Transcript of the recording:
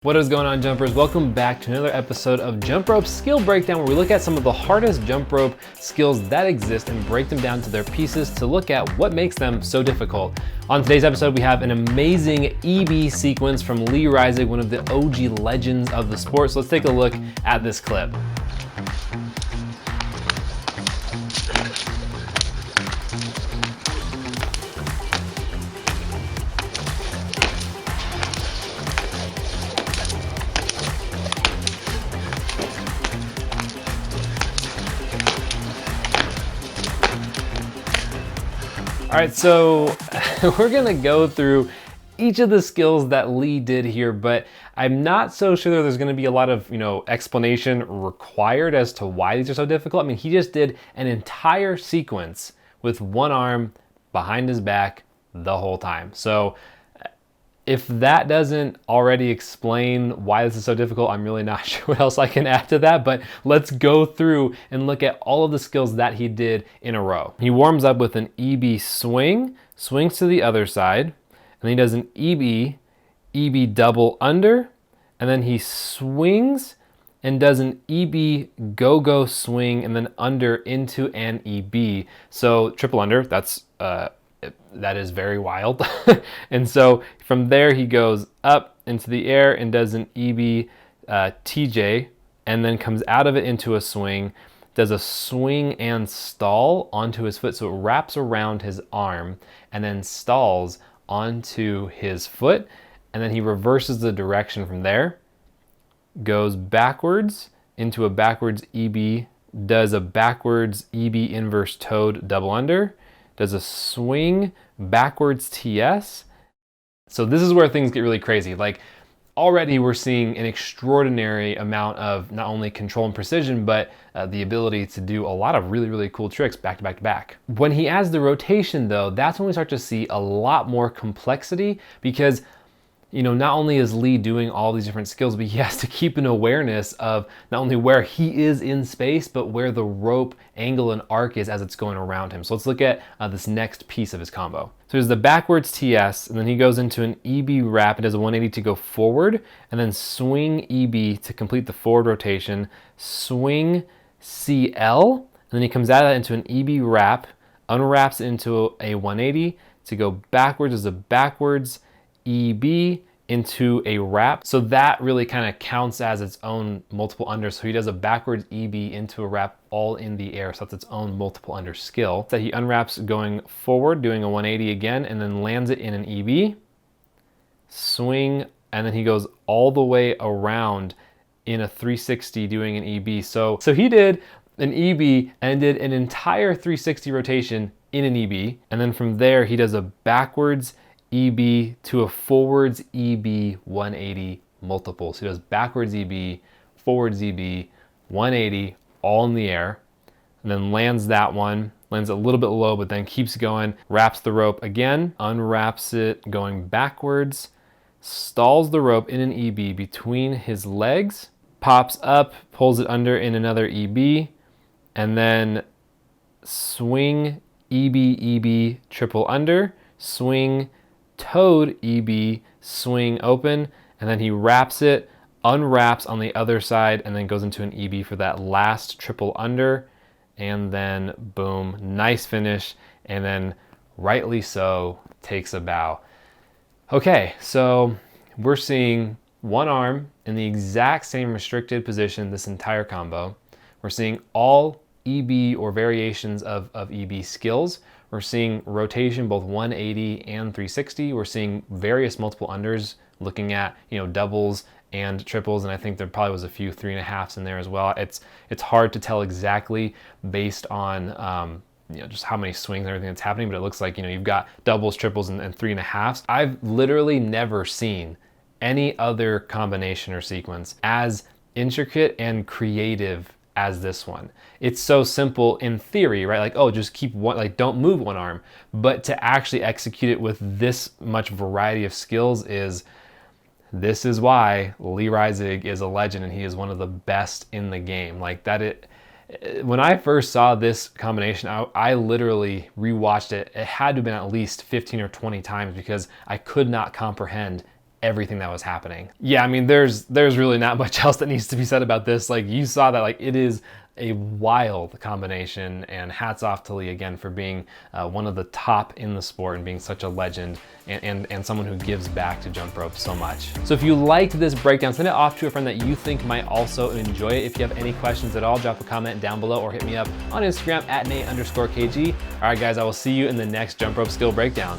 What is going on, jumpers? Welcome back to another episode of Jump Rope Skill Breakdown, where we look at some of the hardest jump rope skills that exist and break them down to their pieces to look at what makes them so difficult. On today's episode, we have an amazing EB sequence from Lee Reisig, one of the OG legends of the sport. So let's take a look at this clip. All right, so we're gonna go through each of the skills that Lee did here, but I'm not so sure that there's gonna be a lot of, explanation required as to why these are so difficult. I mean, he just did an entire sequence with one arm behind his back the whole time. So if that doesn't already explain why this is so difficult, I'm really not sure what else I can add to that, but let's go through and look at all of the skills that he did in a row. He warms up with an EB swing, swings to the other side, and then he does an EB double under, and then he swings and does an EB go-go swing and then under into an EB. So triple under, that is very wild. And so from there he goes up into the air and does an EB TJ, and then comes out of it into a swing, does a swing and stall onto his foot, so it wraps around his arm and then stalls onto his foot, and then he reverses the direction from there, goes backwards into a backwards EB, does a backwards EB inverse toed double under, does a swing backwards TS. So this is where things get really crazy. Like, already we're seeing an extraordinary amount of not only control and precision, but the ability to do a lot of really, really cool tricks back to back to back. When he adds the rotation though, that's when we start to see a lot more complexity, because not only is Lee doing all these different skills, but he has to keep an awareness of not only where he is in space, but where the rope angle and arc is as it's going around him. So let's look at this next piece of his combo. So there's the backwards TS, and then he goes into an EB wrap and does a 180 to go forward, and then swing EB to complete the forward rotation, swing CL, and then he comes out of that into an EB wrap, unwraps into a 180 to go backwards as a backwards EB into a wrap. So that really kind of counts as its own multiple under. So he does a backwards EB into a wrap all in the air. So that's its own multiple under skill. So he unwraps going forward, doing a 180 again, and then lands it in an EB, swing, and then he goes all the way around in a 360 doing an EB. So he did an EB and did an entire 360 rotation in an EB. And then from there, he does a backwards EB to a forwards EB 180 multiple. So he does backwards EB, forwards EB, 180, all in the air, and then lands that one, lands a little bit low, but then keeps going, wraps the rope again, unwraps it going backwards, stalls the rope in an EB between his legs, pops up, pulls it under in another EB, and then swing EB triple under, swing toed EB, swing open, and then he wraps it, unwraps on the other side, and then goes into an EB for that last triple under, and then boom, nice finish, and then rightly so, takes a bow. Okay, so we're seeing one arm in the exact same restricted position this entire combo. We're seeing all EB or variations of EB skills. We're seeing rotation, both 180 and 360. We're seeing various multiple unders, looking at, doubles and triples, and I think there probably was a few 3.5s in there as well. It's hard to tell exactly based on just how many swings and everything that's happening, but it looks like, you've got doubles, triples, and 3.5s. I've literally never seen any other combination or sequence as intricate and creative as this one. It's so simple in theory, right? Like, oh, just keep one, like don't move one arm. But to actually execute it with this much variety of skills this is why Lee Reisig is a legend, and he is one of the best in the game. Like when I first saw this combination, I literally rewatched it. It had to have been at least 15 or 20 times because I could not comprehend everything that was happening. Yeah, I mean, there's really not much else that needs to be said about this. Like, you saw that, like, it is a wild combination, and hats off to Lee again for being one of the top in the sport and being such a legend and someone who gives back to jump rope so much. So if you liked this breakdown, send it off to a friend that you think might also enjoy it. If you have any questions at all, drop a comment down below or hit me up on Instagram at Nate_KG. All right, guys, I will see you in the next jump rope skill breakdown.